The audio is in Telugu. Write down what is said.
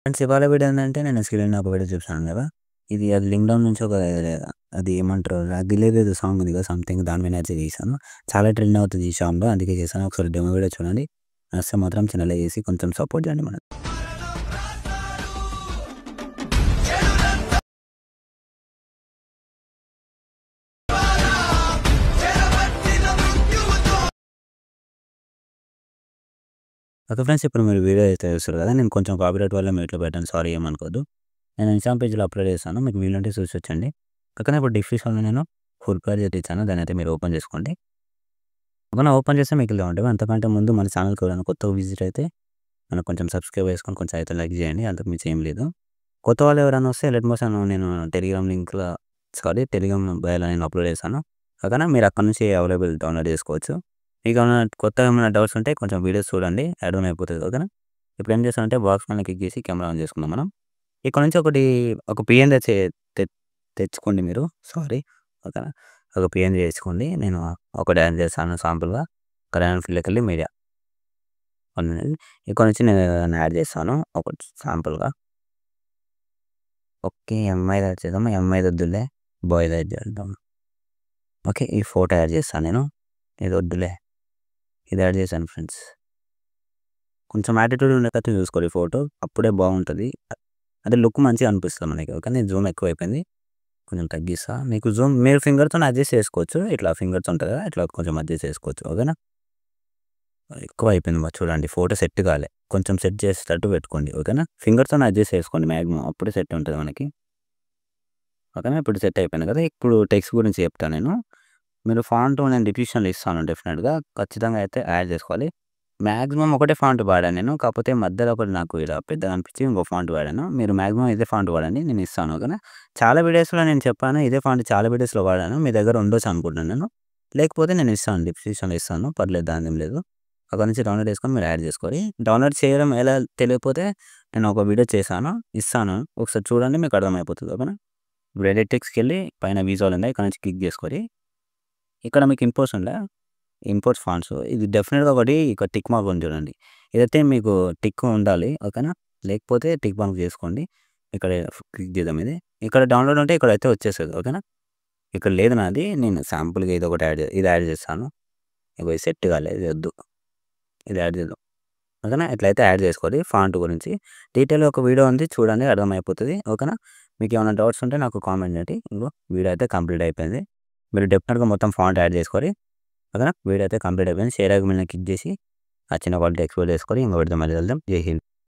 ఫ్రెండ్స్ ఇవాళ వీడియో ఏంటంటే నేను స్క్రీన్‌లో ఒక వీడియో చూసాను కదా! అది లింక్ డౌన్ నుంచి అది ఏమంటారు 'గిల్లీదేదో' సాంగ్ ఉంది కదా! సంథింగ్ దాని మీద నుంచి తీశాను. చాలా ట్రెండ్ అవుతుంది ఈ సాంగ్. అందుకే చేశాను. ఒకసారి డెమో వీడియో చూడండి. నచ్చితే మాత్రం ఛానెల్ చేసి కొంచెం సపోర్ట్ చేయండి మనకి. ఓకే ఫ్రెండ్స్, ఇప్పుడు మీరు వీడియో అయితే చూస్తారు కదా! నేను కొంచెం కాపీరైట్ వల్ల మ్యూట్‌లో పెట్టాను. సారీ ఏమనుకోవద్దు. నేను ఇన్‌స్టాగ్రామ్ పేజ్‌లో అప్‌లోడ్ చేశాను. మీకు వీలుంటే చూసొచ్చండి. పక్కన ఇప్పుడు డిస్క్రిప్షన్‌లో నేను ఫుల్ పేజ్ అయితే ఇచ్చాను. దాన్నయితే మీరు ఓపెన్ చేసుకోండి. ఓపెన్ చేస్తే మీకు ఇలా ఉంటది. అంతకంటే ముందు మన ఛానల్‌కి ఎవరైనా కొత్తగా విజిట్ అయితే మనకు కొంచెం సబ్స్క్రైబ్ చేసుకొని కొంచెం అయితే లైక్ చేయండి. అంతకు మించి ఏం లేదు. కొత్త వాళ్ళు ఎవరైనా వస్తే లెట్ మోషన్ నేను టెలిగ్రామ్ బయోలో నేను అప్‌లోడ్ చేశాను. ఓకేనా, మీరు అక్కడి నుంచి అవైలబుల్ డౌన్‌లోడ్ చేసుకోవచ్చు. మీకేమైనా కొత్తగా ఏమైనా డౌట్స్ ఉంటే కొంచెం వీడియోస్ చూడండి. అర్థమైపోతది. ఓకేనా. ఇప్పుడు ఏం చేస్తానంటే బాక్స్ పైన క్లిక్ చేసి కెమెరా ఆన్ చేసుకుందాం మనం. ఇక్కడ నుంచి ఒక పిఎన్ తె తెచ్చుకోండి మీరు. సారీ. ఓకేనా. ఒక పిఎన్‌జీ తెచ్చుకోండి. నేను ఒకటి యాడ్ చేస్తాను సాంపుల్‌గా. కళ్యాణ్ ఫీల్డ్‌లోకెళ్ళి మీడియా. ఇక్కడ నుంచి నేను ఏదైనా యాడ్ చేస్తాను ఒకటి సాంపుల్‌గా. ఓకే. ఎంఐది యాడ్ చేద్దాం. ఎంఐది వద్దులే. బాయ్‌ది యాడ్ చేద్దాం. ఓకే. ఈ ఫోటో యాడ్ చేస్తాను నేను. ఇది వద్దులే. ఇది యాడ్ చేశాను ఫ్రెండ్స్. కొంచెం యాటిట్యూడ్ ఉండేటట్టు చూసుకోవాలి ఫోటో. అప్పుడే బాగుంటది. అంటే లుక్ మంచిగా అనిపిస్తది మనకి. ఓకేనా. జూమ్ ఎక్కువైపోయింది. కొంచెం తగ్గిస్తా. మీకు జూమ్ మీరు ఫింగర్‌తోని అడ్జస్ట్ చేసుకోవచ్చు. ఇట్లా ఫింగర్స్ ఉంటది కదా! ఇట్లా కొంచెం అడ్జస్ట్ చేసుకోవచ్చు. ఓకేనా. ఎక్కువైపోయింది చూడండి. ఫోటో సెట్ కాలే. కొంచెం సెట్ చేసేటట్టు పెట్టుకోండి. ఓకేనా. ఫింగర్‌తోని అడ్జస్ట్ చేసుకోండి మాక్సిమం. అప్పుడే సెట్ ఉంటది మనకి. ఓకేనా. ఇప్పుడు సెట్ అయిపోయింది కదా! ఇప్పుడు టెక్స్ట్ గురించి చెప్తా నేను. మీరు ఫాంట్ నేను డిస్క్రిప్షన్‌లో ఇస్తాను డెఫినిట్‌గా. ఖచ్చితంగా అయితే యాడ్ చేసుకోవాలి. మాక్సిమం ఒకటే ఫాంట్ వాడాను నేను. కాకపోతే మధ్యలో ఒకటి నాకు ఇలా పెద్దగా అనిపించి ఇంకో ఫాంట్ వాడాను. మీరు మాక్సిమం ఇదే ఫాంట్ వాడండి. నేను ఇస్తాను. ఓకేనా. చాలా వీడియోస్‌లో నేను చెప్పాను. ఇదే ఫాంట్ చాలా వీడియోస్‌లో వాడాను. మీ దగ్గర ఉండొచ్చు అనుకుంటున్నాను నేను. లేకపోతే నేను ఇస్తాను. డిస్క్రిప్షన్‌లో ఇస్తాను. పర్లేదు, దానిదేం లేదు. అక్కడి నుంచి డౌన్‌లోడ్ చేసుకొని మీరు యాడ్ చేసుకోవాలి. డౌన్‌లోడ్ చేయడం ఎలా తెలియకపోతే నేను ఒక వీడియో చేశాను. ఇస్తాను. ఒకసారి చూడండి, మీకు అర్థమైపోతది. ఓకేనా. ఇప్పుడు ఎడిట్ టెక్స్ట్‌కెళ్ళి పైన విజువల్ ఉంది. ఇక్కడ నుంచి క్లిక్ చేసుకోండి. ఇక్కడ మీకు ఇంపోర్ట్స్ ఉందా? ఇంపోర్ట్స్ ఫాంట్స్ ఇది డెఫినిట్‌గా ఇక్కడ టిక్ మార్క్ ఉంది చూడండి. ఇదైతే మీకు టిక్ ఉండాలి. ఓకేనా. లేకపోతే టిక్ మార్క్ చేసుకోండి. ఇక్కడ క్లిక్ చేద్దాం ఇది. ఇక్కడ డౌన్‌లోడ్ ఉంటే ఇక్కడైతే వచ్చేస్తది. ఓకేనా. ఇక్కడ లేదు నాది. నేను శాంపుల్‌గా ఇది యాడ్ చేస్తాను. ఇగో ఇది సెట్ కాలేదు. ఇది వద్దు. ఇది యాడ్ చేద్దాం. ఓకేనా. ఇట్లయితే యాడ్ చేసుకోండి. ఫాంట్ గురించి డీటెయిల్‌గా ఒక వీడియో ఉంది చూడండి, అర్థమైపోతది. ఓకేనా. మీకు ఏమైనా డౌట్స్ ఉంటే నాకు కామెంట్ చేయండి. ఇంగో వీడియో అయితే కంప్లీట్ అయిపోయింది. మీరు డెఫినిట్‌గా మొత్తం ఫాంట్ యాడ్ చేసుకోండి. ఓకేనా. వీడియో అయితే కంప్లీట్ అయిపోయింది. షేర్ ఐకాన్ మీద క్లిక్ చేసి ఆ చిన్న క్వాలిటీ ఎక్స్‌పోర్ట్ చేసుకొని ఇంకో వీడియోతో మళ్ళీ కలుద్దాం. జై హింద్.